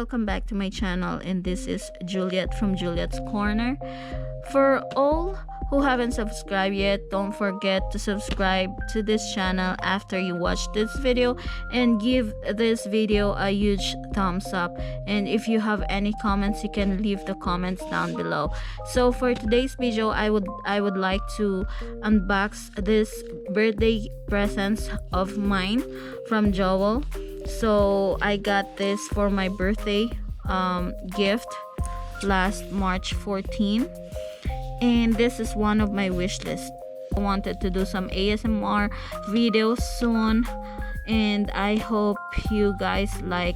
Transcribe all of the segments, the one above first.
welcome back to my channel, and this is Juliet from Juliet's Corner. For all who haven't subscribed yet, don't forget to subscribe to this channel after you watch this video, and give this video a huge thumbs up. And if you have any comments, you can leave the comments down below. So for today's video, I would like to unbox this birthday presents of mine from Joel. So I got this for my birthday gift last March 14, and this is one of my wish lists. I wanted to do some ASMR videos soon, and I hope you guys like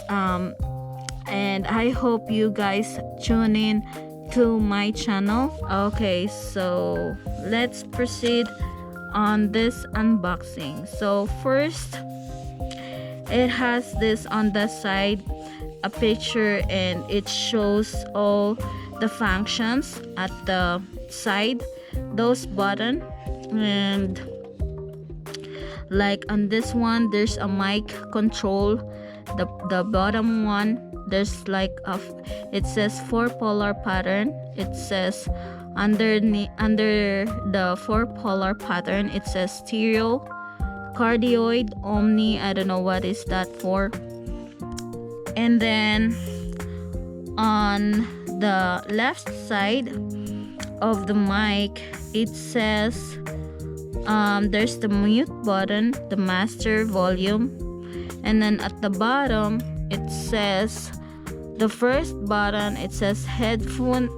and I hope you guys tune in to my channel. Okay, so let's proceed on this unboxing. So first, it has this on the side, a picture, and it shows all the functions at the side, those button. And like on this one, there's a mic control. The bottom one, there's like it says 4-polar pattern. It says under the 4-polar pattern, it says stereo, cardioid, omni, I don't know what is that for. And then on the left side of the mic, it says there's the mute button, the master, volume. And then at the bottom, it says the first button, it says headphone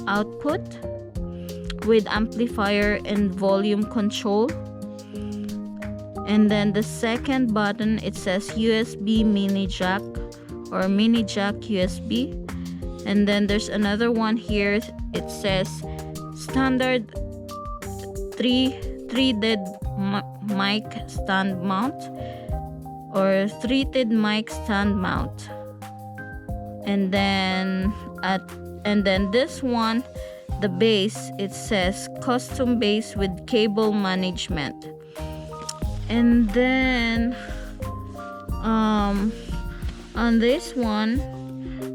output with amplifier and volume control. And then the second button, it says USB mini jack or mini jack USB. And then there's another one here, it says standard 3-threaded mic stand mount or 3-threaded mic stand mount. And then this one, the base, it says custom base with cable management. And then on this one,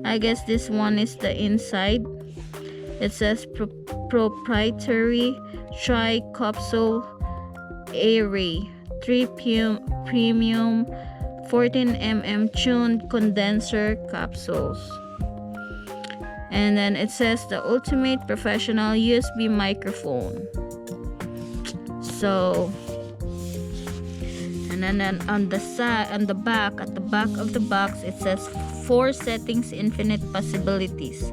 I guess this one is the inside. It says proprietary tri-capsule array 3 premium 14mm tuned condenser capsules. And then it says the ultimate professional USB microphone. So, and then on the side, at the back of the box, it says 4 settings, infinite possibilities.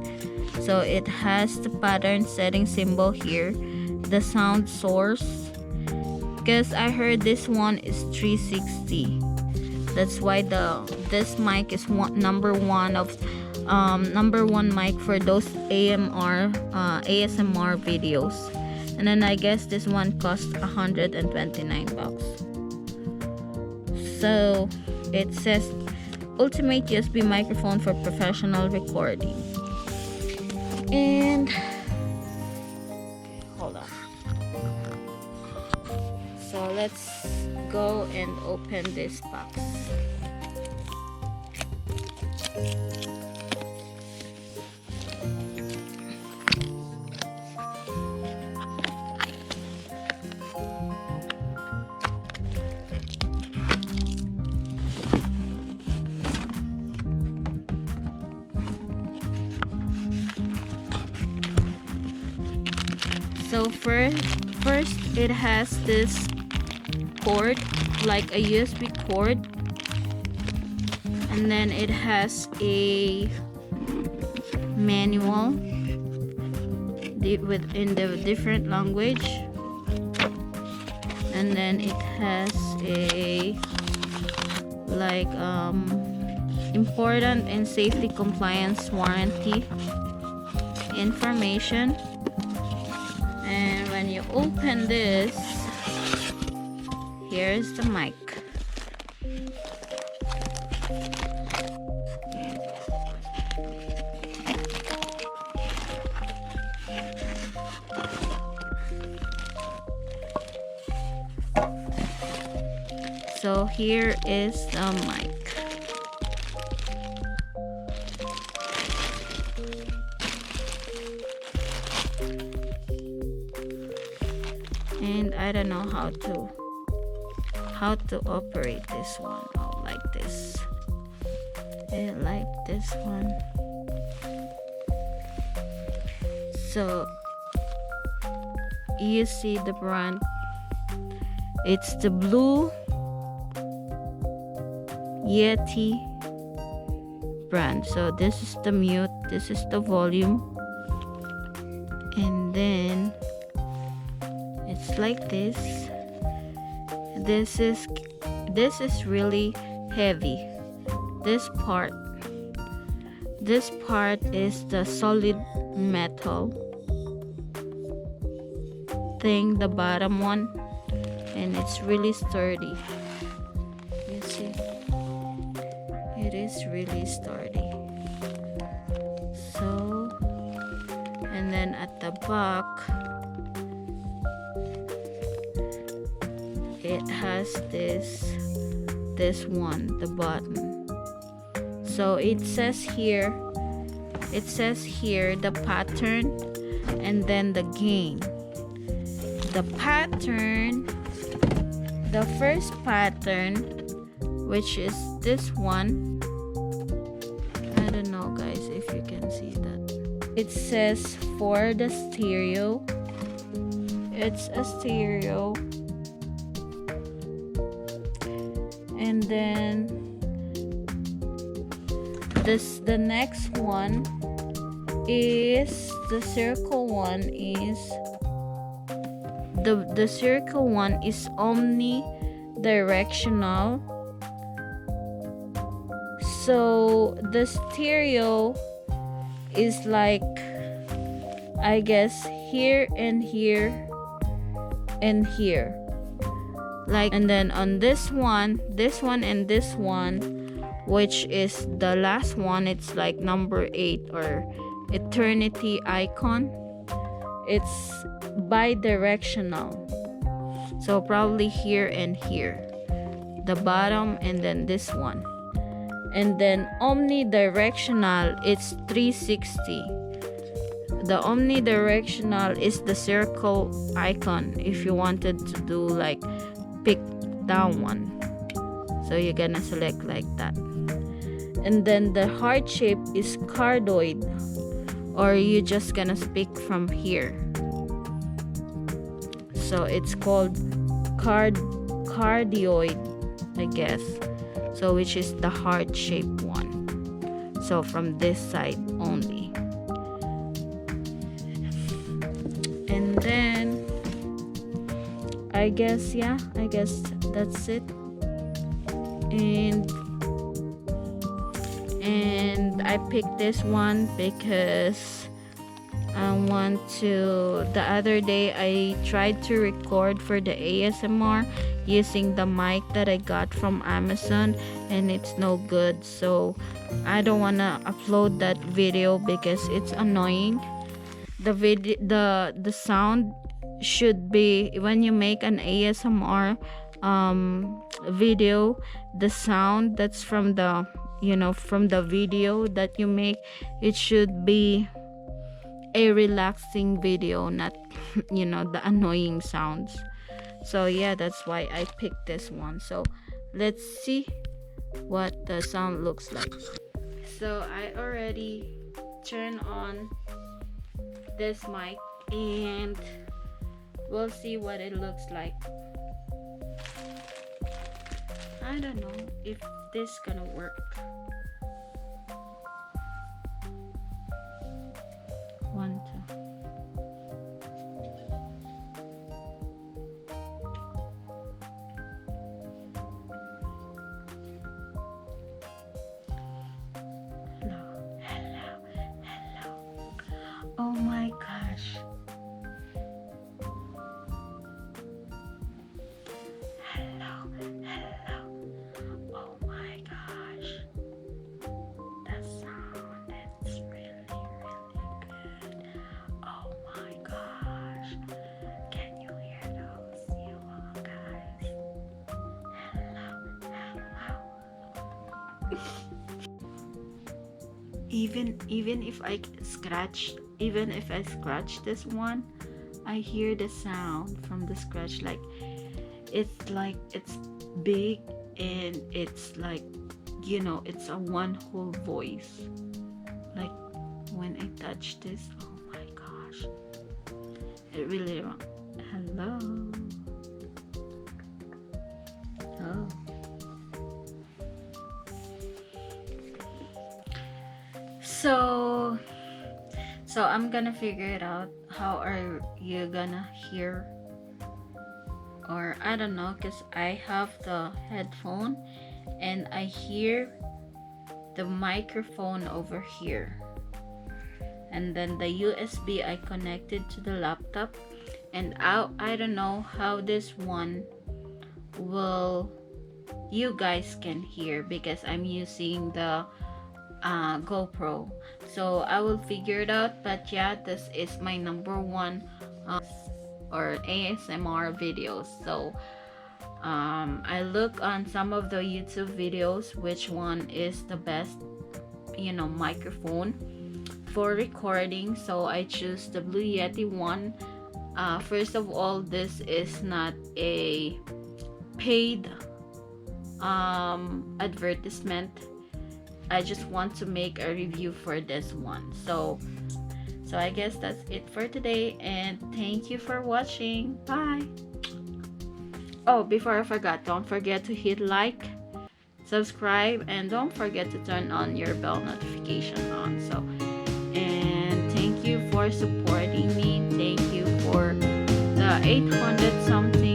So it has the pattern setting symbol here, the sound source, because I heard this one is 360. That's why this mic is number one mic for those ASMR videos. And then I guess this one costs $129. So it says ultimate USB microphone for professional recording. And hold on. So let's go and open this box. So first it has this cord, like a USB cord, and then it has a manual in the different language, and then it has a like important and safety compliance warranty information. And when you open this, here's the mic. So here is the mic. I don't know how to operate this one. Oh, like this. I like this one. So you see the brand, it's the Blue Yeti brand. So this is the mute, this is the volume, and then it's like this. This is really heavy. This part is the solid metal thing, the bottom one, and it's really sturdy. You see, it is really sturdy. So, and then at the back it has this one, the button. So it says here the pattern and then the gain. The pattern, the first pattern, which is this one, I don't know guys if you can see that. It says for the stereo, it's a stereo. And then the next one is the circle one, is the circle one is omnidirectional. So the stereo is like, I guess, here and here and here. Like, and then on this one and this one, which is the last one, it's like number 8 or eternity icon. It's bi-directional, so probably here and here, the bottom, and then this one. And then omnidirectional, it's 360. The omnidirectional is the circle icon if you wanted to do like pick down one, so you're gonna select like that. And then the heart shape is cardioid, or you just gonna speak from here, so it's called cardioid, I guess, so which is the heart shape one, so from this side only. And then I guess that's it. And I picked this one because I want to, the other day I tried to record for the ASMR using the mic that I got from Amazon, and it's no good, so I don't want to upload that video because it's annoying. The sound should be, when you make an ASMR video, the sound that's from the from the video that you make, it should be a relaxing video, not the annoying sounds. So yeah, that's why I picked this one. So let's see what the sound looks like. So I already turned on this mic and we'll see what it looks like. I don't know if this gonna work. One, two. Hello. Oh my gosh. Hello. Oh my gosh. The sound is really good. Oh my gosh. Can you hear those, you all guys? Hello. Even if I scratch this one, I hear the sound from the scratch, it's big, and it's like, it's a one whole voice. Like when I touch this, oh my gosh, it really wrong. Hello. Oh. So I'm gonna figure it out. How are you gonna hear? Or I don't know, because I have the headphone and I hear the microphone over here, and then the USB I connected to the laptop, and I don't know how this one will you guys can hear, because I'm using the GoPro. So I will figure it out. But yeah, this is my number one or ASMR videos. So I look on some of the YouTube videos which one is the best microphone for recording. So I choose the Blue Yeti one. First of all, this is not a paid advertisement. I just want to make a review for this one. So I guess that's it for today, and thank you for watching. Bye. Oh, before I forgot, don't forget to hit like, subscribe, and don't forget to turn on your bell notification on. So, and thank you for supporting me. Thank you for the 800 something